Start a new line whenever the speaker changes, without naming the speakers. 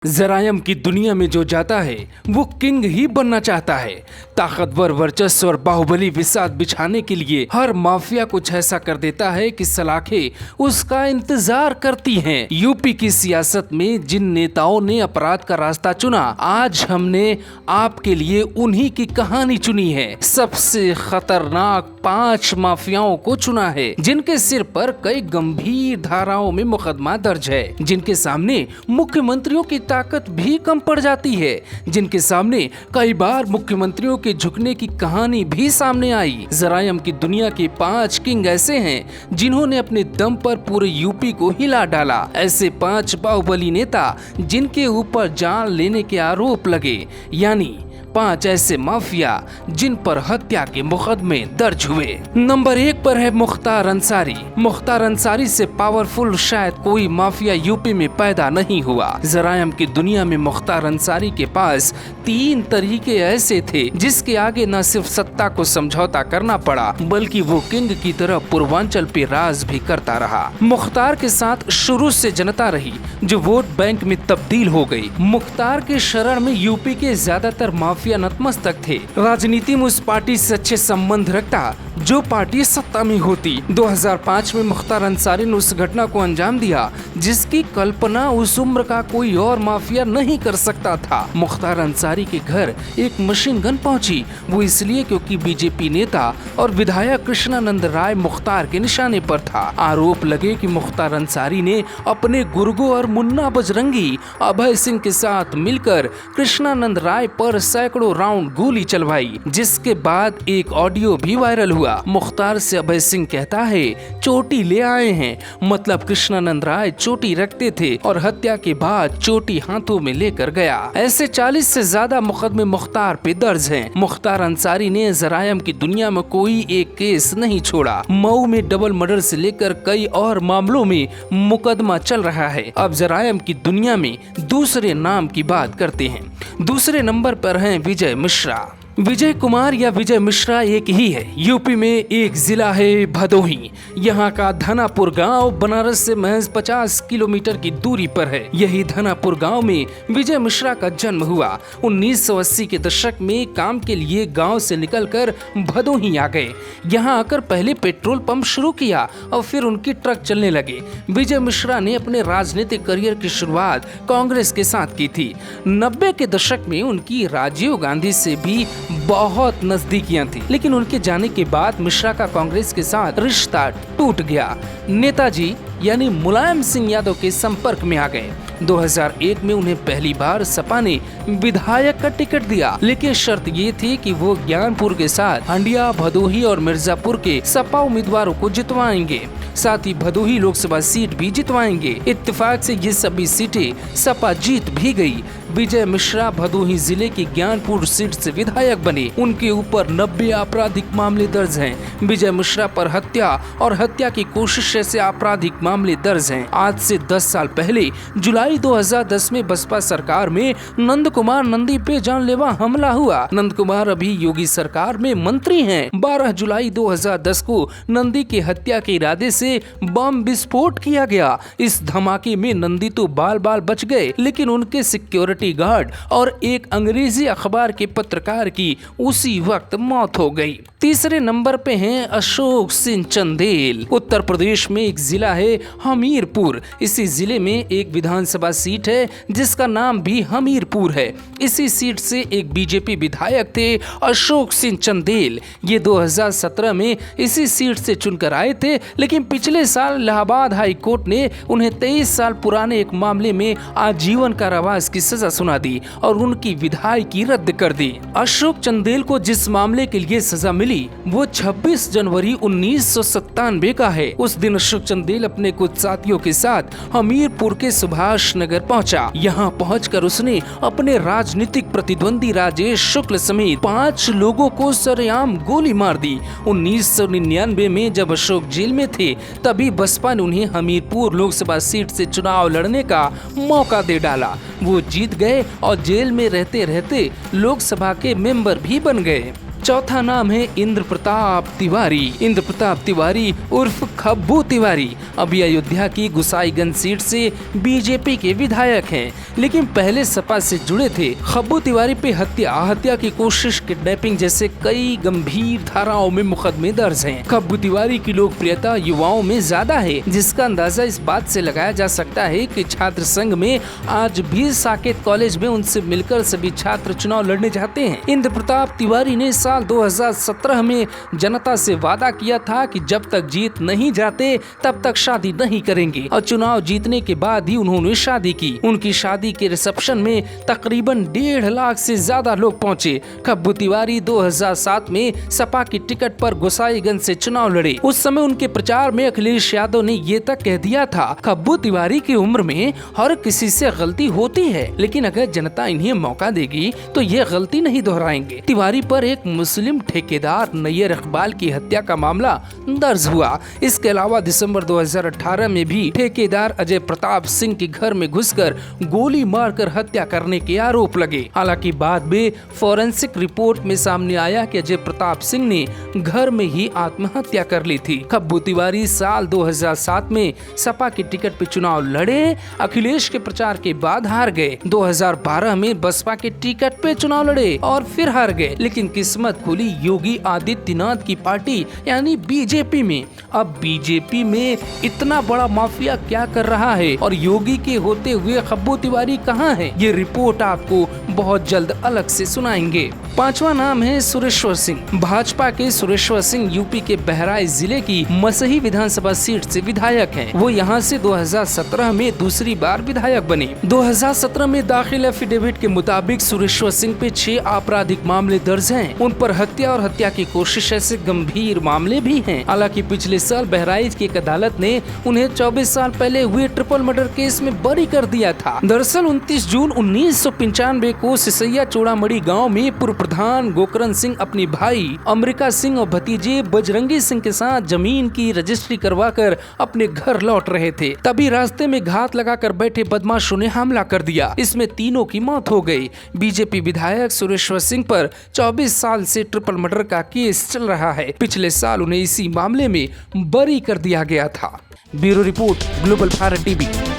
जरायम की दुनिया में जो जाता है वो किंग ही बनना चाहता है। ताकतवर, वर्चस्व और बाहुबली विसात बिछाने के लिए हर माफिया कुछ ऐसा कर देता है कि सलाखें उसका इंतजार करती हैं। यूपी की सियासत में जिन नेताओं ने अपराध का रास्ता चुना, आज हमने आपके लिए उन्हीं की कहानी चुनी है। सबसे खतरनाक 5 माफियाओं को चुना है जिनके सिर पर कई गंभीर धाराओं में मुकदमा दर्ज है, जिनके सामने मुख्यमंत्रियों की ताकत भी कम पड़ जाती है, जिनके सामने कई बार मुख्यमंत्रियों के झुकने की कहानी भी सामने आई। जरायम की दुनिया के 5 किंग ऐसे हैं जिन्होंने अपने दम पर पूरे यूपी को हिला डाला। ऐसे 5 बाहुबली नेता जिनके ऊपर जान लेने के आरोप लगे, यानी 5 ऐसे माफिया जिन पर हत्या के मुकदमे दर्ज हुए। नंबर 1 पर है मुख्तार अंसारी। मुख्तार अंसारी से पावरफुल शायद कोई माफिया यूपी में पैदा नहीं हुआ। जरायम की दुनिया में मुख्तार अंसारी के पास 3 तरीके ऐसे थे जिसके आगे न सिर्फ सत्ता को समझौता करना पड़ा, बल्कि वो किंग की तरह पूर्वांचल पे राज भी करता रहा। मुख्तार के साथ शुरू से जनता रही जो वोट बैंक में तब्दील हो गई। मुख्तार के शरण में यूपी के ज्यादातर माफिया नतमस्तक थे। राजनीति में उस पार्टी से अच्छे संबंध रखता जो पार्टी सत्ता में होती। 2005 में मुख्तार अंसारी ने उस घटना को अंजाम दिया जिसकी कल्पना उस उम्र का कोई और माफिया नहीं कर सकता था। मुख्तार अंसारी के घर एक मशीन गन पहुंची, वो इसलिए क्योंकि बीजेपी नेता और विधायक कृष्णानंद राय मुख्तार के निशाने पर था। आरोप लगे कि मुख्तार अंसारी ने अपने गुर्गो और मुन्ना बजरंगी अभय सिंह के साथ मिलकर कृष्णानंद राय पर सैकड़ों राउंड गोली चलवाई, जिसके बाद एक ऑडियो भी वायरल हुआ। मुख्तार से अभय सिंह कहता है चोटी ले आए हैं, मतलब कृष्णानंद राय चोटी रखते थे और हत्या के बाद चोटी हाथों में लेकर गया। ऐसे 40 से ज्यादा मुकदमे मुख्तार पे दर्ज हैं। मुख्तार अंसारी ने जरायम की दुनिया में कोई एक केस नहीं छोड़ा। मऊ में डबल मर्डर से लेकर कई और मामलों में मुकदमा चल रहा है। अब जरायम की दुनिया में दूसरे नाम की बात करते हैं। दूसरे नंबर पर हैं विजय मिश्रा। विजय कुमार या विजय मिश्रा एक ही है। यूपी में एक जिला है भदोही। यहाँ का धनापुर गांव बनारस से महज 50 किलोमीटर की दूरी पर है। यही धनापुर गांव में विजय मिश्रा का जन्म हुआ। 1980 के दशक में काम के लिए गांव से निकलकर भदोही आ गए। यहाँ आकर पहले पेट्रोल पंप शुरू किया और फिर उनकी ट्रक चलने लगे। विजय मिश्रा ने अपने राजनीतिक करियर की शुरुआत कांग्रेस के साथ की थी। 90 के दशक में उनकी राजीव गांधी से भी बहुत नजदीकियां थी, लेकिन उनके जाने के बाद मिश्रा का कांग्रेस के साथ रिश्ता टूट गया। नेताजी यानी मुलायम सिंह यादव के संपर्क में आ गए। 2001 में उन्हें पहली बार सपा ने विधायक का टिकट दिया, लेकिन शर्त ये थी कि वो ज्ञानपुर के साथ हंडिया, भदोही और मिर्जापुर के सपा उम्मीदवारों को जितवाएंगे, साथ ही भदोही लोकसभा सीट भी जितवाएंगे। इत्तेफाक से ये सभी सीटें सपा जीत भी गई। विजय मिश्रा भदोही जिले की ज्ञानपुर सीट से विधायक बने। उनके ऊपर 90 आपराधिक मामले दर्ज हैं। विजय मिश्रा पर हत्या और हत्या की कोशिश जैसे आपराधिक मामले दर्ज हैं। आज से 10 साल पहले जुलाई 2010 में बसपा सरकार में नंद कुमार नंदी पे जानलेवा हमला हुआ। नंद कुमार अभी योगी सरकार में मंत्री हैं। 12 जुलाई 2010 को नंदी की हत्या के इरादे से बम विस्फोट किया गया। इस धमाके में नंदी तो बाल बाल बच गए, लेकिन उनके सिक्योरिटी गार्ड और एक अंग्रेजी अखबार के पत्रकार की उसी वक्त मौत हो गई। तीसरे नंबर पे हैं अशोक सिंह चंदेल। उत्तर प्रदेश में एक जिला है हमीरपुर। इसी जिले में एक विधानसभा सीट है जिसका नाम भी हमीरपुर है। इसी सीट से एक बीजेपी विधायक थे अशोक सिंह चंदेल। ये 2017 में इसी सीट से चुनकर आए थे, लेकिन पिछले साल इलाहाबाद हाई कोर्ट ने उन्हें 23 साल पुराने एक मामले में आजीवन कारावास की सजा सुना दी और उनकी विधायकी रद्द कर दी। अशोक चंदेल को जिस मामले के लिए सजा मिली वो 26 जनवरी 1997 का है। उस दिन अशोक चंदेल अपने कुछ साथियों के साथ हमीरपुर के सुभाष नगर पहुंचा। यहाँ पहुंचकर उसने अपने राजनीतिक प्रतिद्वंदी राजेश शुक्ल समेत 5 लोगों को सरेआम गोली मार दी। 1999 में जब अशोक जेल में थे, तभी बसपा ने उन्हें हमीरपुर लोकसभा सीट से चुनाव लड़ने का मौका दे डाला। वो जीत गए और जेल में रहते रहते लोकसभा के मेंबर भी बन गए। चौथा नाम है इंद्र प्रताप तिवारी। इंद्र प्रताप तिवारी उर्फ खब्बू तिवारी अभी अयोध्या की गुसाईगंज सीट से बीजेपी के विधायक हैं, लेकिन पहले सपा से जुड़े थे। खब्बू तिवारी पे हत्या की कोशिश, किडनैपिंग जैसे कई गंभीर धाराओं में मुकदमे दर्ज हैं। खब्बू तिवारी की लोकप्रियता युवाओं में ज्यादा है, जिसका अंदाजा इस बात से लगाया जा सकता है कि छात्र संघ में आज भी साकेत कॉलेज में उनसे मिलकर सभी छात्र चुनाव लड़ने चाहते हैं। इंद्र प्रताप तिवारी ने साल 2017 में जनता से वादा किया था कि जब तक जीत नहीं जाते तब तक शादी नहीं करेंगे, और चुनाव जीतने के बाद ही उन्होंने शादी की। उनकी शादी के रिसेप्शन में तकरीबन 1.5 लाख से ज्यादा लोग पहुंचे। खब्बू तिवारी 2007 में सपा की टिकट पर गोसाईगंज से चुनाव लड़े। उस समय उनके प्रचार में अखिलेश यादव ने ये तक कह दिया था, खब्बू तिवारी की उम्र में हर किसी से गलती होती है, लेकिन अगर जनता इन्हें मौका देगी तो ये गलती नहीं दोहराएंगे। तिवारी पर एक मुस्लिम ठेकेदार नैयर इकबाल की हत्या का मामला दर्ज हुआ। इसके अलावा दिसंबर 2018 में भी ठेकेदार अजय प्रताप सिंह के घर में घुसकर गोली मारकर हत्या करने के आरोप लगे। हालांकि बाद में फोरेंसिक रिपोर्ट में सामने आया कि अजय प्रताप सिंह ने घर में ही आत्महत्या कर ली थी। खब्बू तिवारी साल 2007 में सपा की टिकट पे चुनाव लड़े, अखिलेश के प्रचार के बाद हार गए। 2012 में बसपा के टिकट पे चुनाव लड़े और फिर हार गए, लेकिन किस्मत खुली योगी आदित्यनाथ की पार्टी यानी बीजेपी में। अब बीजेपी में इतना बड़ा माफिया क्या कर रहा है और योगी के होते हुए खब्बू तिवारी कहां है, ये रिपोर्ट आपको बहुत जल्द अलग से सुनाएंगे। पांचवा नाम है सुरेश्वर सिंह। भाजपा के सुरेश्वर सिंह यूपी के बहराइच जिले की मसही विधानसभा सीट से विधायक हैं। वो यहां से 2017 में दूसरी बार विधायक बने। 2017 में दाखिल एफिडेविट के मुताबिक सुरेश्वर सिंह पे 6 आपराधिक मामले दर्ज हैं। उन पर हत्या और हत्या की कोशिश ऐसे गंभीर मामले भी हैं। हालांकि पिछले साल बहराइच की एक अदालत ने उन्हें 24 साल पहले हुए ट्रिपल मर्डर केस में बरी कर दिया था। दरअसल 29 जून 1995 को सिसैया चोड़ामड़ी गाँव में पूर्व प्रधान गोकरण सिंह अपनी भाई अमरिका सिंह और भतीजे बजरंगी सिंह के साथ जमीन की रजिस्ट्री करवाकर अपने घर लौट रहे थे। तभी रास्ते में घात लगाकर बैठे बदमाशों ने हमला कर दिया। इसमें तीनों की मौत हो गई। बीजेपी विधायक सुरेश्वर सिंह पर 24 साल से ट्रिपल मर्डर का केस चल रहा है। पिछले साल उन्हें इसी मामले में बरी कर दिया गया था। Bureau report, global Bharat TV.